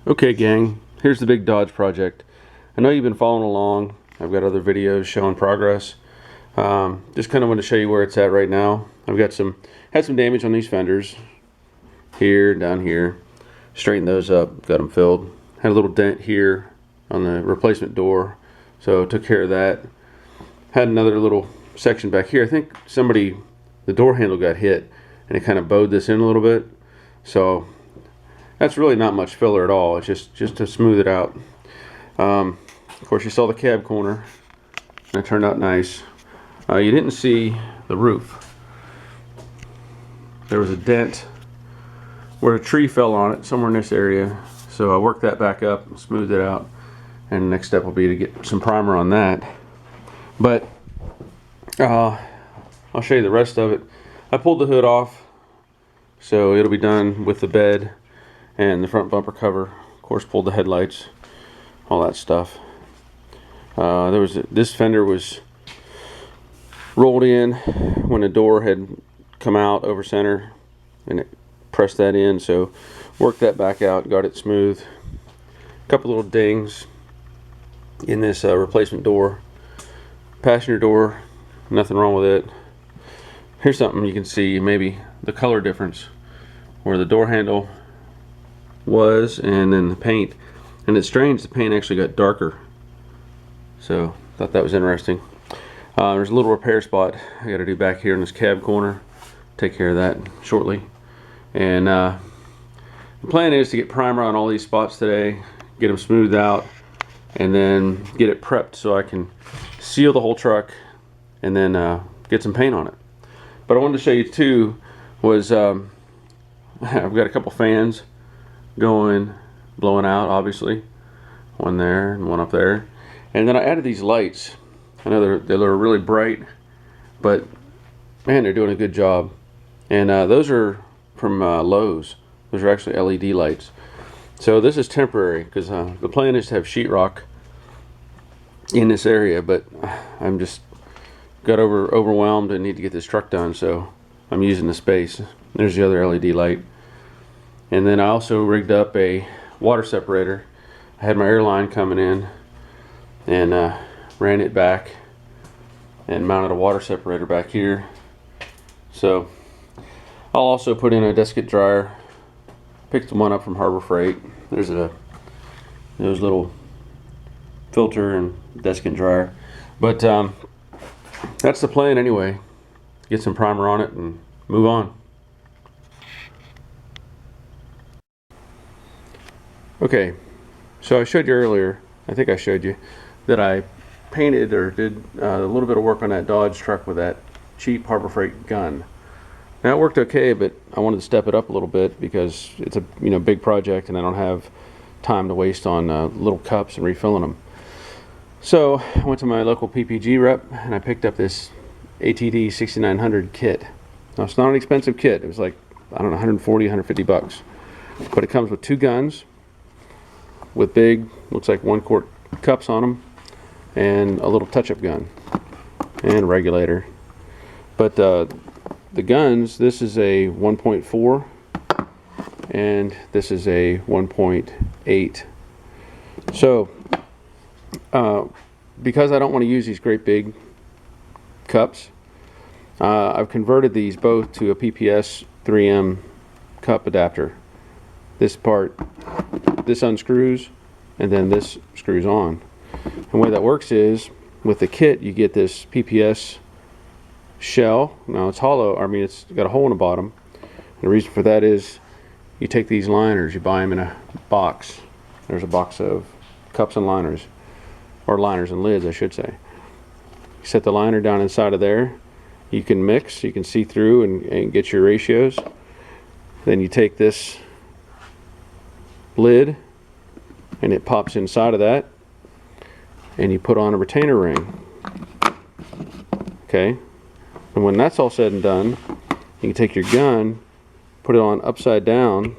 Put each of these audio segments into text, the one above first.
Okay, gang, here's the big Dodge project. I know you've been following along. I've got other videos showing progress. Just kind of want to show you where it's at right now. I've got had some damage on these fenders here, down here. Straightened those up, got them filled. Had a little dent here on the replacement door, so took care of that. Had another little section back here. I think the door handle got hit and it kind of bowed this in a little bit. So that's really not much filler at all. It's just to smooth it out. Of course, you saw the cab corner, and it turned out nice. You didn't see the roof. There was a dent where a tree fell on it, somewhere in this area. So I worked that back up and smoothed it out. And the next step will be to get some primer on that. But I'll show you the rest of it. I pulled the hood off, so it'll be done with the bed and the front bumper cover. Of course, pulled the headlights, all that stuff. This fender was rolled in when the door had come out over center, and it pressed that in, so worked that back out, got it smooth. A couple little dings in this replacement door. Passenger door, nothing wrong with it. Here's something you can see, maybe the color difference where the door handle was and then the paint. And it's strange, the paint actually got darker, so thought that was interesting. There's a little repair spot I got to do back here in this cab corner. Take care of that shortly. And the plan is to get primer on all these spots today, get them smoothed out, and then get it prepped so I can seal the whole truck and then get some paint on it. But I wanted to show you too was I've got a couple fans going, blowing out, obviously. One there and one up there. And then I added these lights. I know they're really bright, but man, they're doing a good job. And those are from Lowe's. Those are actually LED lights. So this is temporary because the plan is to have sheetrock in this area, but I'm just got overwhelmed and need to get this truck done, so I'm using the space. There's the other LED light. And then I also rigged up a water separator. I had my air line coming in and ran it back and mounted a water separator back here. So I'll also put in a desiccant dryer. Picked one up from Harbor Freight. There's those little filter and desiccant dryer. But that's the plan anyway. Get some primer on it and move on. Okay, so I showed you earlier, I think I showed you, that I painted or did a little bit of work on that Dodge truck with that cheap Harbor Freight gun. Now it worked okay, but I wanted to step it up a little bit because it's a big project and I don't have time to waste on little cups and refilling them. So I went to my local PPG rep and I picked up this ATD 6900 kit. Now it's not an expensive kit. It was like, I don't know, 140, 150 bucks. But it comes with two guns with big, looks like 1 quart cups on them, and a little touch-up gun and a regulator. But the guns, this is a 1.4 and this is a 1.8. So because I don't want to use these great big cups, I've converted these both to a PPS 3M cup adapter. This part, this unscrews and then this screws on. And the way that works is with the kit you get this PPS shell. Now it's hollow, I mean it's got a hole in the bottom. And the reason for that is you take these liners, you buy them in a box. There's a box of cups and liners, or liners and lids I should say. You set the liner down inside of there. You can mix, you can see through and get your ratios. Then you take this lid and it pops inside of that and you put on a retainer ring. Okay, and when that's all said and done, you can take your gun, put it on upside down,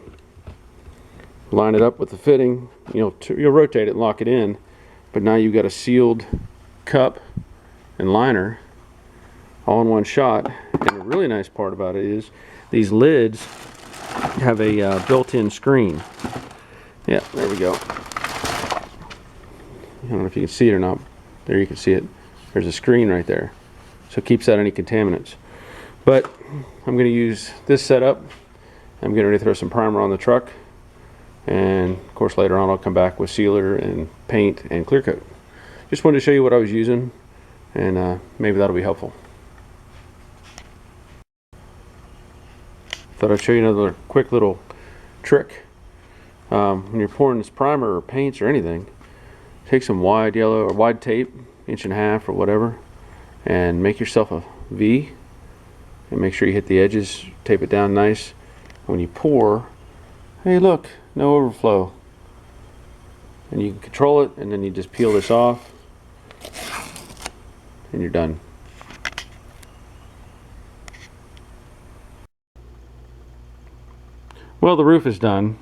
line it up with the fitting, you'll rotate it and lock it in, but now you've got a sealed cup and liner all in one shot. And the really nice part about it is these lids have a built-in screen. Yeah, there we go. I don't know if you can see it or not. There you can see it. There's a screen right there. So it keeps out any contaminants. But I'm going to use this setup. I'm getting ready to throw some primer on the truck. And of course later on I'll come back with sealer and paint and clear coat. Just wanted to show you what I was using, and maybe that'll be helpful. Thought I'd show you another quick little trick. When you're pouring this primer or paints or anything, take some wide yellow or wide tape, 1.5 inch or whatever, and make yourself a V, and make sure you hit the edges, tape it down nice. When you pour, hey look, no overflow. And you can control it, and then you just peel this off and you're done. Well, the roof is done.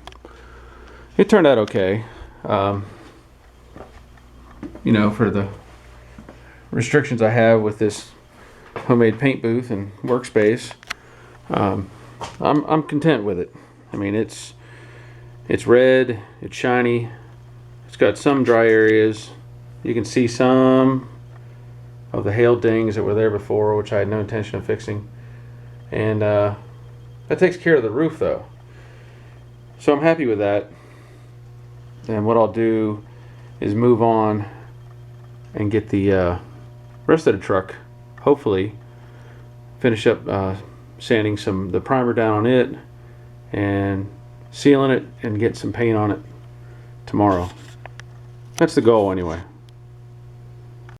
It turned out okay. You know, for the restrictions I have with this homemade paint booth and workspace, I'm content with it. I mean, it's red, it's shiny, it's got some dry areas. You can see some of the hail dings that were there before, which I had no intention of fixing. And that takes care of the roof though. So I'm happy with that. And what I'll do is move on and get the rest of the truck, hopefully finish up sanding the primer down on it and sealing it and get some paint on it tomorrow. That's the goal anyway.